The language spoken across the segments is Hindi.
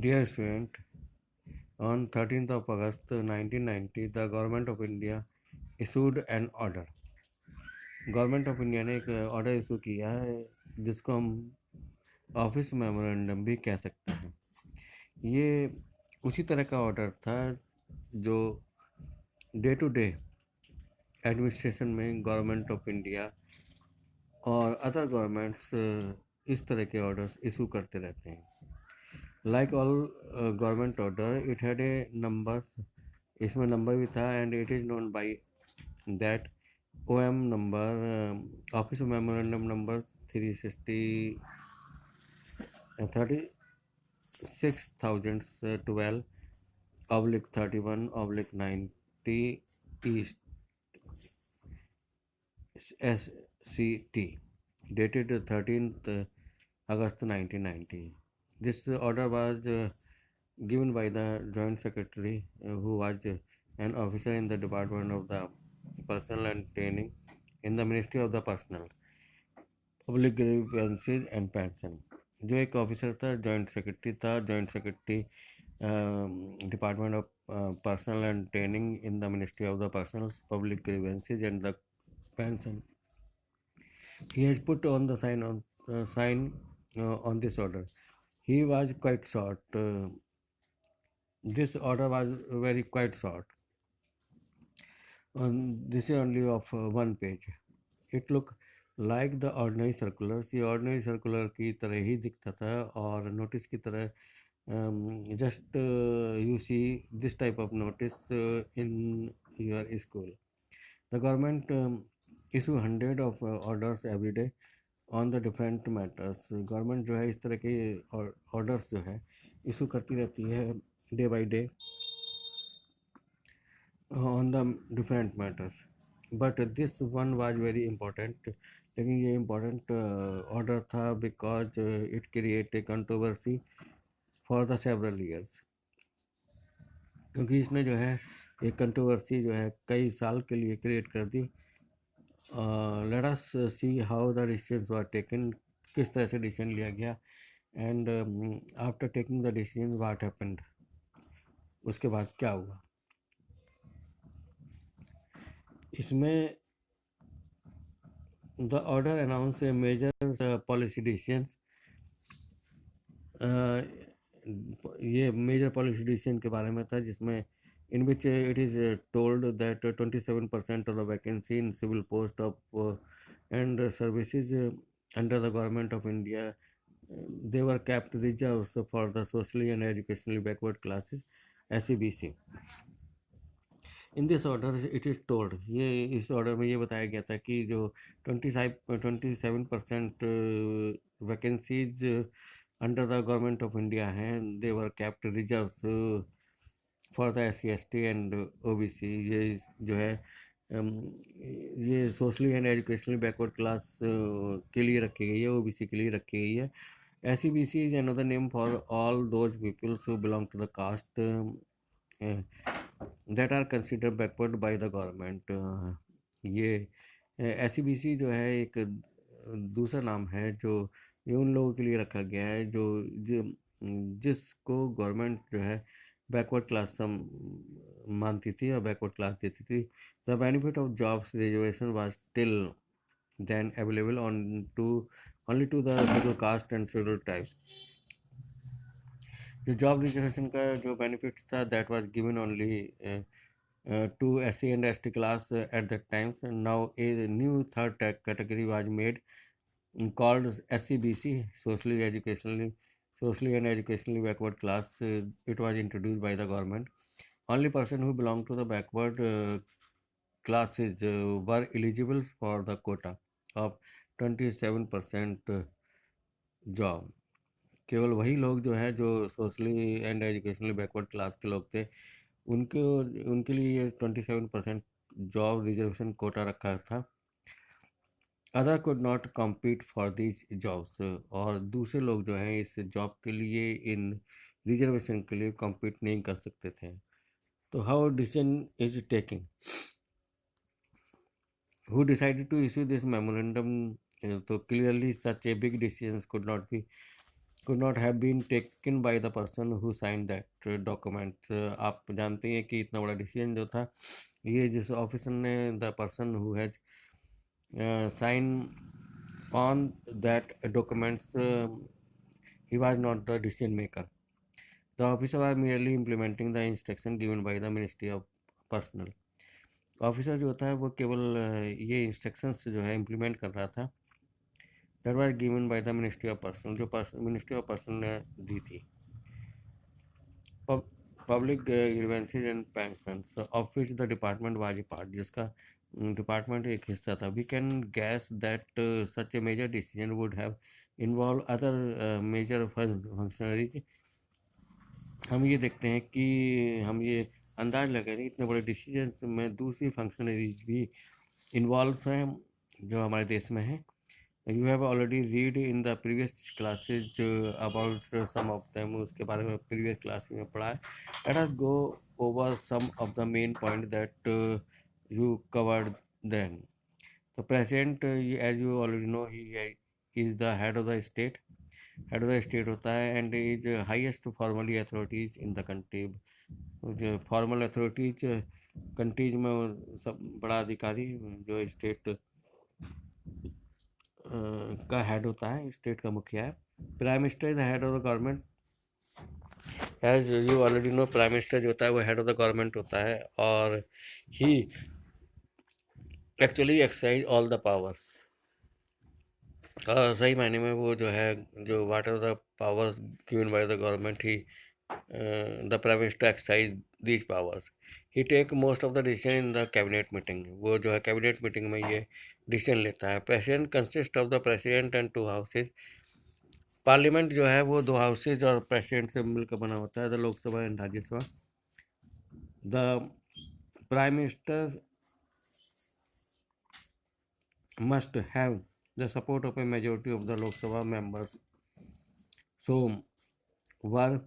Dear student, on 13th of August 1990, the Government of India issued an order. Government of India ने एक ऑर्डर इशू किया है जिसको हम ऑफिस मेमोरेंडम भी कह सकते हैं। ये उसी तरह का ऑर्डर था जो डे टू डे एडमिनिस्ट्रेशन में गवर्नमेंट ऑफ इंडिया और अदर गवर्नमेंट्स इस तरह के ऑर्डर्स इशू करते रहते हैं। Like all government order it had a number, इसमें नंबर भी था and it is known by that OM number, Office Memorandum number 36,012/31/90 East SCT, dated 13th August 1990. This order was given by the Joint Secretary, who was an officer in the Department of the Personnel and Training in the Ministry of the Personnel, Public Grievances and Pension. जो एक ऑफिसर था, joint secretary department of personal and training in the ministry of the personnel public grievances and the pension. He has put on the sign on this order. He was quite short. This order was very quite short. This is only of one page. It looked like the ordinary circulars. ये ordinary circular की तरह ही दिखता था और notice की तरह just you see this type of notice in your school. The government issue hundred of orders every day on the different matters. Government जो है इस तरह के ऑर्डर्स जो है इशू करती रहती है day by day on the different matters, but this one was very important. लेकिन ये important order था because it create a controversy for the several years, क्योंकि इसने जो है एक कंट्रोवर्सी जो है कई साल के लिए क्रिएट कर दी। Let us see how the decisions were taken, किस तरह से डिसीजन लिया गया, and after taking the decision what happened, उसके बाद क्या हुआ। इसमें the order announce a major policy decisions, ये मेजर पॉलिसी डिसीजन के बारे में था जिसमें in which it is told that 27% of the vacancy in civil post of and services under the government of India, they were kept reserved for the socially and educationally backward classes, SEBC. In this order it is told, ये इस ऑर्डर में ये बताया गया था कि जो 27% vacancies under the government of India हैं, they were kept reserved for the SC ST and OBC। ये जो है ये socially and educationally backward class के लिए रखी गई है, OBC के लिए रखी गई है। SEBC is another name for all those peoples who belong to the caste that are considered backward by the government. ये SEBC जो है एक दूसरा नाम है जो ये उन लोगों के लिए रखा गया है जिसको गवर्नमेंट जो है बैकवर्ड क्लास मानती थी और बैकवर्ड क्लास देती थी। The benefit of jobs reservation was till then available only to the scheduled caste and scheduled tribes. जो जॉब रिजर्वेशन का जो बेनिफिट्स था that was given only to SC and ST class at that time. So now a new third category was made called SCBC, socially and educationally backward class. It was introduced by the government. Only person who belonged to the backward classes were eligible for the quota of 27% job. केवल वही लोग जो है जो socially and educationally backward class के लोग थे, उनके लिए ये 27% जॉब रिजर्वेशन कोटा रखा था। Other could not compete for this jobs, और दूसरे लोग जो हैं इस जॉब के लिए इन रिजर्वेशन के लिए कम्पीट नहीं कर सकते थे। तो how decision is taking, who decided to issue this memorandum, तो clearly such a big decision could not be could not have been taken by the person who signed that document. आप जानते हैं कि इतना बड़ा डिसीजन जो था, ये जिस ऑफिसर ने, the person who has sign on that documents, he was not the decision maker. The officer was merely implementing the instruction given by the Ministry of Personnel. Officer जो होता है वो केवल ये इंस्ट्रक्शंस जो है इम्प्लीमेंट कर रहा था, that was given by the ministry of personnel, जो मिनिस्ट्री ऑफ पर्सनल ने दी थी. Public grievances and pensions of which the department was a part, जिसका डिपार्टमेंट एक हिस्सा था. We can guess that such a major decision would have involve other major functionaries. हम ये देखते हैं कि हम ये अंदाज लगाए हैं इतने बड़े डिसीजन में दूसरी फंक्शनरीज भी इन्वॉल्व हैं जो हमारे देश में हैं. You have already read in the previous classes about some of them. उसके बारे में previous class में पढ़ा है. Let us go over some of the main point that you covered then. The president, as you already know, he is the head of the state. Head of the state होता है and is highest formally authorities in the country. जो formal authorities कंट्रीज में सब बड़ा अधिकारी जो स्टेट का हेड होता है, स्टेट का मुखिया है. Prime minister is the head of the government. As you already know, prime minister जो होता है वो हेड ऑफ द गवर्नमेंट होता है और he actually exercise all the powers. और सही मायने में वो जो है, जो what are the powers given by the government, he the prime minister exercise these powers. He take most of the decision in the cabinet meeting. वो जो है कैबिनेट मीटिंग में ये डिसीजन लेता है. President consist of the president and 2 houses. Parliament जो है वो 2 हाउसेज और प्रेसिडेंट से मिलकर बना होता है, the Lok Sabha and Rajya Sabha. The prime minister must have the support of a majority of the Lok Sabha members. So, were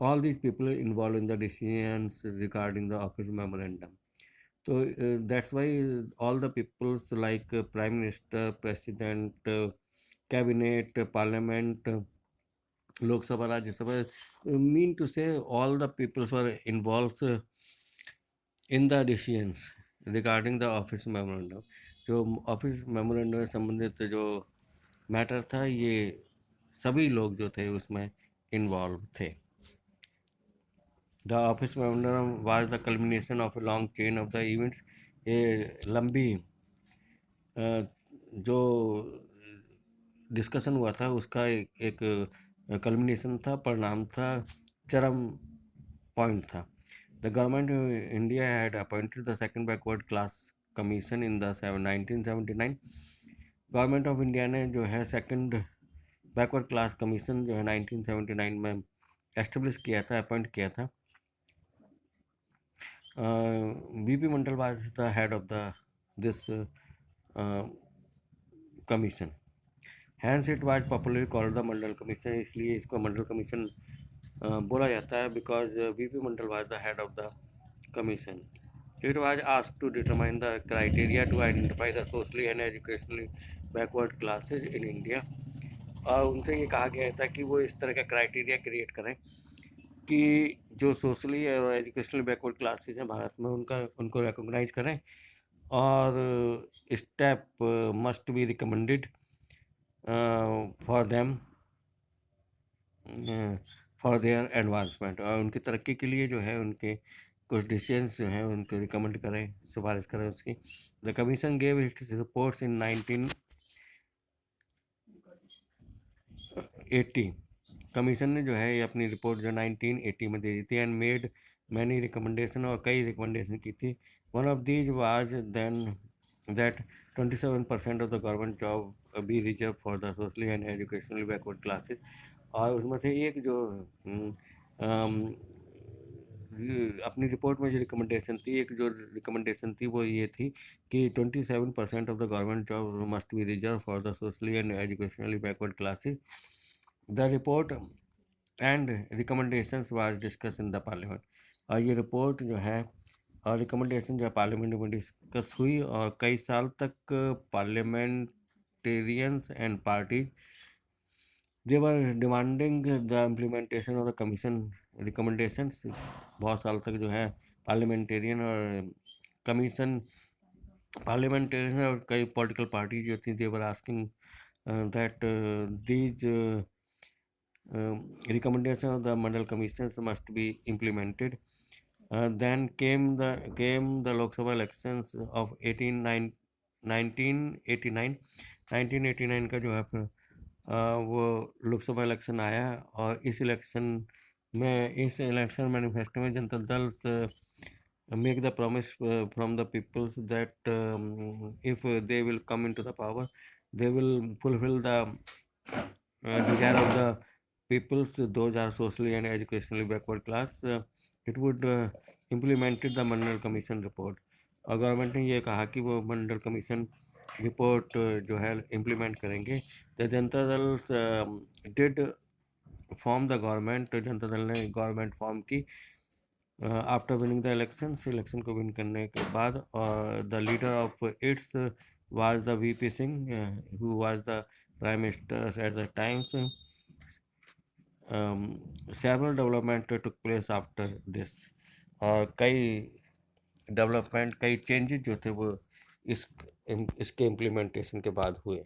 all these people involved in the decisions regarding the office memorandum? So that's why all the peoples like prime minister, president, cabinet, parliament, Lok Sabha, Rajya Sabha, mean to say all the peoples were involved in the decisions regarding the office memorandum. जो ऑफिस मेमोरेंडम से संबंधित जो मैटर था, ये सभी लोग जो थे उसमें इन्वॉल्व थे. The office memorandum was the culmination of a long chain of the events. ये लंबी जो डिस्कशन हुआ था उसका एक कल्मिनेशन था, परिणाम था, चरम पॉइंट था. The government of India had appointed the second backward class commission in the 1979. Government of India ने जो है सेकंड बैकवर्ड क्लास कमीशन जो है 1979 में एस्टेब्लिश किया था, अपॉइंट किया था. BP Mandal was the head of the this commission. Hence it was popularly called the Mandal commission. इसलिए इसको मंडल कमीशन बोला जाता है because BP Mandal was the head of the commission. It was asked to determine the criteria to identify the socially and educationally backward classes in India. और उनसे ये कहा गया था कि वो इस तरह का क्राइटेरिया क्रिएट करें कि जो सोशली और एजुकेशनली बैकवर्ड क्लासेस हैं भारत में उनको रिकॉग्नाइज करें और step must be recommended for them for their advancement. और उनकी तरक्की के लिए जो है उनके कुछ डिसीजंस जो हैं उनको रिकमेंड करें, सिफारिश करें उसकी. The commission gave it's reports in 1980. Commission ने जो है ये अपनी रिपोर्ट जो 1980 में दे दी थी एंड मेड मैनी रिकमेंडेशन, और कई रिकमेंडेशन की थी. One of these was then that 27% of the government job be reserve for the socially and educationally backward classes. और उसमें से एक जो अपनी रिपोर्ट में जो रिकमेंडेशन थी, एक जो रिकमेंडेशन थी वो ये थी कि 27% of the government job must be reserve for the socially and educationally backward classes. The report and recommendations was discuss in the parliament. और ये रिपोर्ट जो है और रिकमेंडेशन जो है पार्लियामेंट में डिस्कस हुई और कई साल तक parliamentarians and party they were demanding the implementation of the commission recommendations. बहुत साल तक जो है पार्लियामेंटेरियन और कमीशन, पार्लियामेंटेरियन और कई पॉलिटिकल पार्टी जो थी, they were asking that these recommendation of the Mandal commissions must be implemented. Then came the Lok Sabha elections of 1989। 1989 का जो है फिर वो लोकसभा इलेक्शन आया, और इस इलेक्शन मैनिफेस्टो में Janata Dal make the promise from the peoples that if they will come into the power, they will fulfill the desire of the peoples, those are socially and educationally backward class. It would implemented the Mandal commission report, और गवर्नमेंट ने ये कहा कि वो मंडल कमीशन रिपोर्ट जो है इम्प्लीमेंट करेंगे। The Janata Dal did form the government, Janata Dal ने गवर्नमेंट फॉर्म की आफ्टर विनिंग द इलेक्शन को विन करने के बाद। और the leader of its was the VP Singh, who was the prime minister at the times. Several development took place after this, और कई चेंजेस जो थे वो इस इसके इम्प्लीमेंटेशन के बाद हुए।